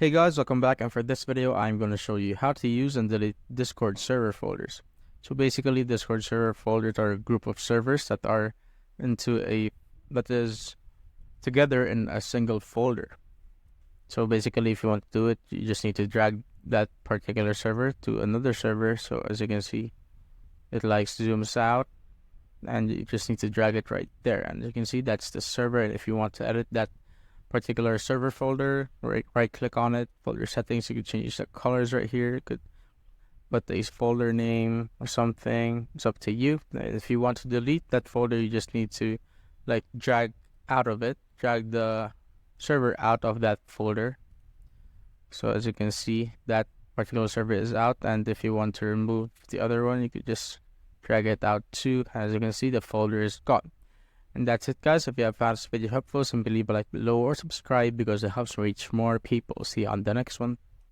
Hey guys, welcome back, and for this video I'm going to show you how to use and delete Discord server folders. So basically Discord server folders are a group of servers that are that is together in a single folder. So basically if you want to do it, you just need to drag that particular server to another server. So as you can see, it zooms out and you just need to drag it right there, and you can see that's the server. And if you want to edit that particular server folder, right click on it, folder settings, you could change the colors right here. You could put a folder name or something, it's up to you. If you want to delete that folder, you just need to drag the server out of that folder. So as you can see, that particular server is out, and if you want to remove the other one, you could just drag it out too. As you can see, the folder is gone. And that's it, guys. If you have found this video helpful, simply leave a like below or subscribe because it helps reach more people. See you on the next one.